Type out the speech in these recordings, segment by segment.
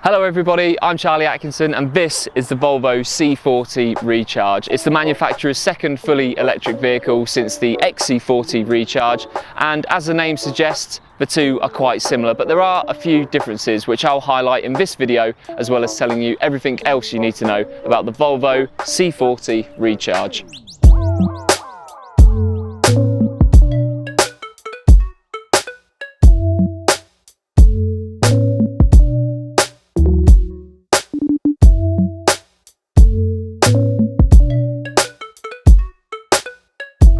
Hello everybody, I'm Charlie Atkinson and this is the Volvo C40 Recharge. It's the manufacturer's second fully electric vehicle since the XC40 Recharge, and as the name suggests, the two are quite similar, but there are a few differences which I'll highlight in this video, as well as telling you everything else you need to know about the Volvo C40 Recharge.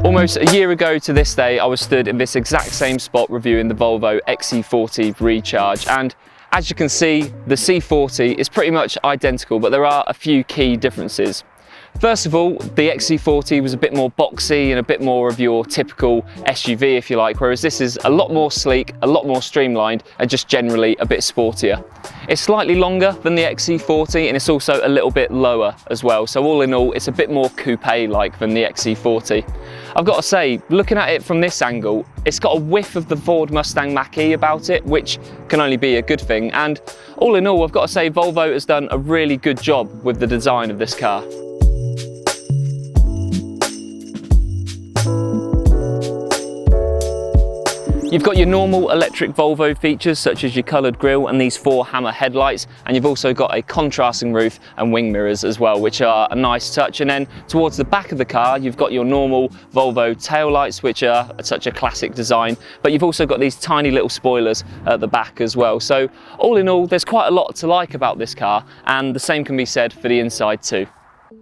Almost a year ago to this day, I was stood in this exact same spot reviewing the Volvo XC40 Recharge, and as you can see, the C40 is pretty much identical, but there are a few key differences. First of all, the XC40 was a bit more boxy and a bit more of your typical SUV, if you like, whereas this is a lot more sleek, a lot more streamlined, and just generally a bit sportier. It's slightly longer than the XC40 and it's also a little bit lower as well. So all in all, it's a bit more coupe-like than the XC40. I've got to say, looking at it from this angle, it's got a whiff of the Ford Mustang Mach-E about it, which can only be a good thing. And all in all, I've got to say, Volvo has done a really good job with the design of this car. You've got your normal electric Volvo features such as your coloured grille and these 4 hammer headlights, and you've also got a contrasting roof and wing mirrors as well, which are a nice touch. And then towards the back of the car, you've got your normal Volvo taillights, which are such a classic design, but you've also got these tiny little spoilers at the back as well. So all in all, there's quite a lot to like about this car, and the same can be said for the inside too.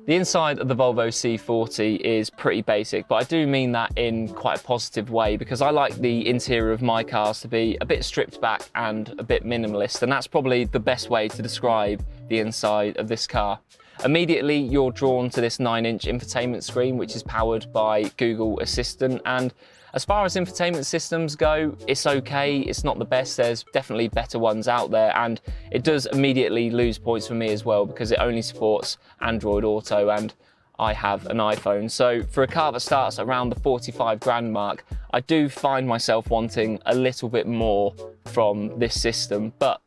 The inside of the Volvo C40 is pretty basic, but I do mean that in quite a positive way, because I like the interior of my cars to be a bit stripped back and a bit minimalist, and that's probably the best way to describe the inside of this car. Immediately you're drawn to this 9-inch infotainment screen, which is powered by Google Assistant, and as far as infotainment systems go, it's okay, it's not the best, there's definitely better ones out there, and it does immediately lose points for me as well because it only supports Android Auto and I have an iPhone. So for a car that starts around the 45 grand mark, I do find myself wanting a little bit more from this system, but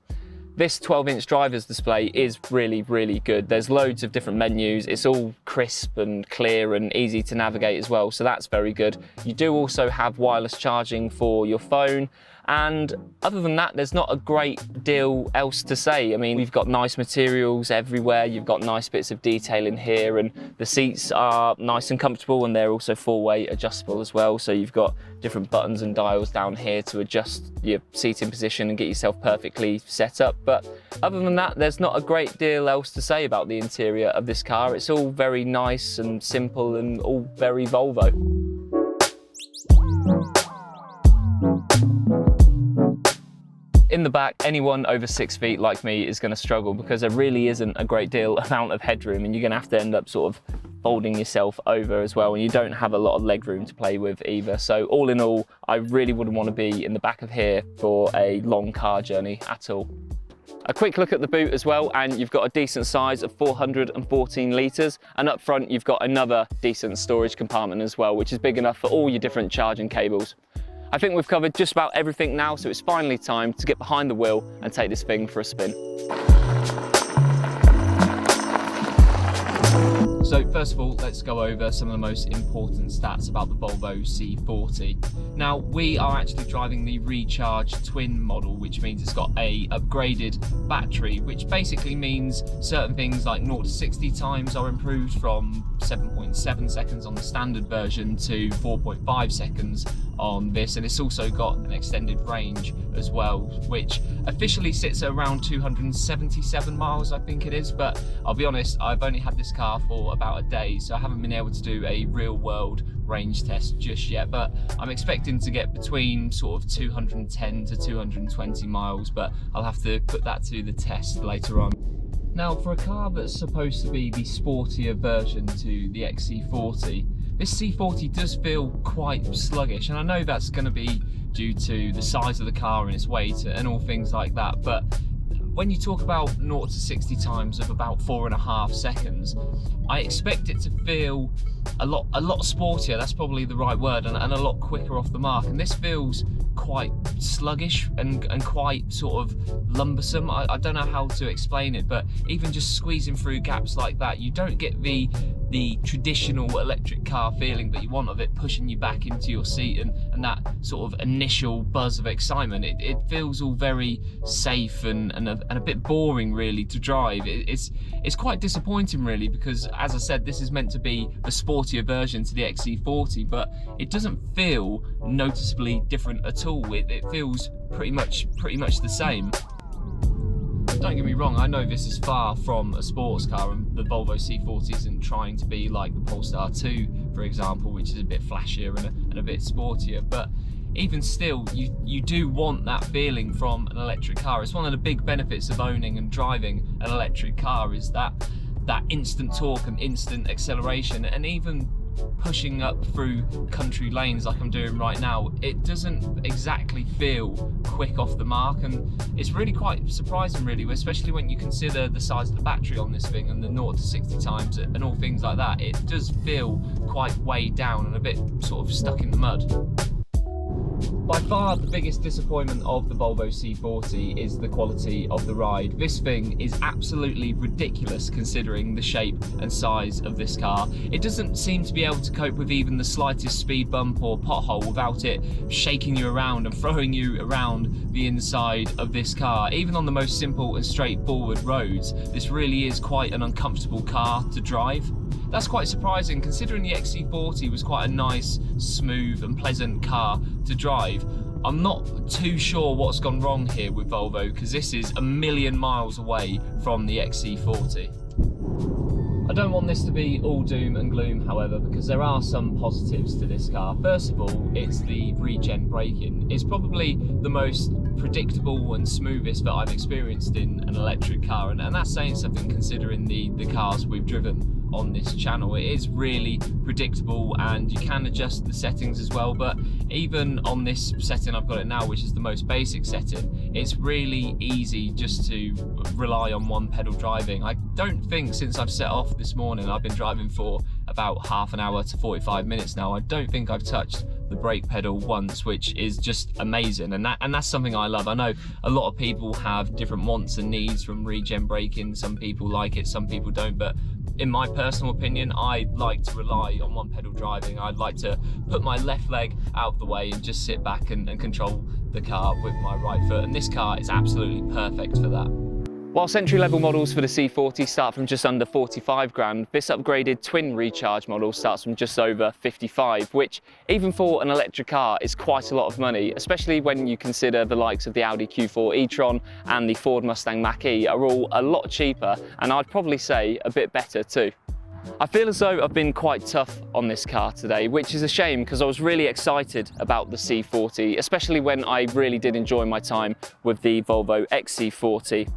this 12-inch driver's display is really, really good. There's loads of different menus. It's all crisp and clear and easy to navigate as well, so that's very good. You do also have wireless charging for your phone, and other than that, there's not a great deal else to say. I mean, you've got nice materials everywhere, you've got nice bits of detail in here, and the seats are nice and comfortable, and they're also 4-way adjustable as well. So you've got different buttons and dials down here to adjust your seating position and get yourself perfectly set up. But other than that, there's not a great deal else to say about the interior of this car. It's all very nice and simple and all very Volvo. In the back, anyone over 6 feet like me is going to struggle because there really isn't a great deal amount of headroom, and you're going to have to end up sort of folding yourself over as well, and you don't have a lot of leg room to play with either. So all in all, I really wouldn't want to be in the back of here for a long car journey at all. A quick look at the boot as well, and you've got a decent size of 414 litres, and up front you've got another decent storage compartment as well, which is big enough for all your different charging cables. I think we've covered just about everything now, so it's finally time to get behind the wheel and take this thing for a spin. So first of all, let's go over some of the most important stats about the Volvo C40. Now, we are actually driving the Recharge Twin model, which means it's got a upgraded battery, which basically means certain things like 0 to 60 times are improved from 7.7 seconds on the standard version to 4.5 seconds on this, and it's also got an extended range as well, which officially sits at around 277 miles, I think it is, but I'll be honest, I've only had this car for about a day, so I haven't been able to do a real world range test just yet, but I'm expecting to get between sort of 210 to 220 miles, but I'll have to put that to the test later on. Now, for a car that's supposed to be the sportier version to the XC40, this C40 does feel quite sluggish, and I know that's going to be due to the size of the car and its weight and all things like that, but when you talk about 0 to 60 times of about 4.5 seconds, I expect it to feel a lot sportier, that's probably the right word, and a lot quicker off the mark, and this feels quite sluggish and quite sort of lumbersome. I don't know how to explain it, but even just squeezing through gaps like that, you don't get the traditional electric car feeling that you want of it pushing you back into your seat and that sort of initial buzz of excitement. It feels all very safe and a bit boring really to drive. It's quite disappointing really, because as I said, this is meant to be the sportier version to the XC40, but it doesn't feel noticeably different at all. It feels pretty much the same. Don't get me wrong, I know this is far from a sports car, and the Volvo C40 isn't trying to be like the Polestar 2, for example, which is a bit flashier and a bit sportier, but even still, you do want that feeling from an electric car. It's one of the big benefits of owning and driving an electric car, is that instant torque and instant acceleration, and even pushing up through country lanes like I'm doing right now, it doesn't exactly feel quick off the mark, and it's really quite surprising really, especially when you consider the size of the battery on this thing and the 0 to 60 times and all things like that. It does feel quite weighed down and a bit sort of stuck in the mud. By far the biggest disappointment of the Volvo C40 is the quality of the ride. This thing is absolutely ridiculous considering the shape and size of this car. It doesn't seem to be able to cope with even the slightest speed bump or pothole without it shaking you around and throwing you around the inside of this car. Even on the most simple and straightforward roads, this really is quite an uncomfortable car to drive. That's quite surprising considering the XC40 was quite a nice, smooth and pleasant car to drive. I'm not too sure what's gone wrong here with Volvo, because this is a million miles away from the XC40. I don't want this to be all doom and gloom, however, because there are some positives to this car. First of all, it's the regen braking. It's probably the most predictable and smoothest that I've experienced in an electric car, and that's saying something considering the cars we've driven on this channel. It is really predictable, and you can adjust the settings as well, but even on this setting I've got it now, which is the most basic setting, it's really easy just to rely on one pedal driving. I don't think since I've set off this morning, I've been driving for about half an hour to 45 minutes now, I don't think I've touched the brake pedal once, which is just amazing, and that's something I love. I know a lot of people have different wants and needs from regen braking. Some people like it, some people don't, but in my personal opinion, I like to rely on one pedal driving. I'd like to put my left leg out of the way and just sit back and control the car with my right foot, and this car is absolutely perfect for that. Whilst entry-level models for the C40 start from just under 45 grand, this upgraded twin recharge model starts from just over 55, which even for an electric car is quite a lot of money, especially when you consider the likes of the Audi Q4 e-tron and the Ford Mustang Mach-E are all a lot cheaper, and I'd probably say a bit better too. I feel as though I've been quite tough on this car today, which is a shame because I was really excited about the C40, especially when I really did enjoy my time with the Volvo XC40.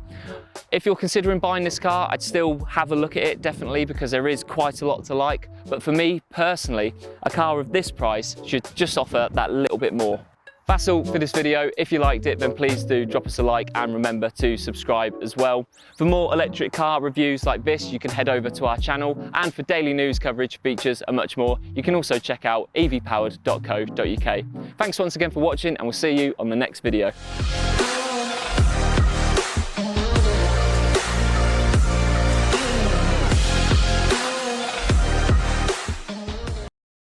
If you're considering buying this car, I'd still have a look at it, definitely, because there is quite a lot to like. But for me, personally, a car of this price should just offer that little bit more. That's all for this video. If you liked it, then please do drop us a like and remember to subscribe as well. For more electric car reviews like this, you can head over to our channel, and for daily news coverage, features and much more, you can also check out evpowered.co.uk. Thanks once again for watching, and we'll see you on the next video.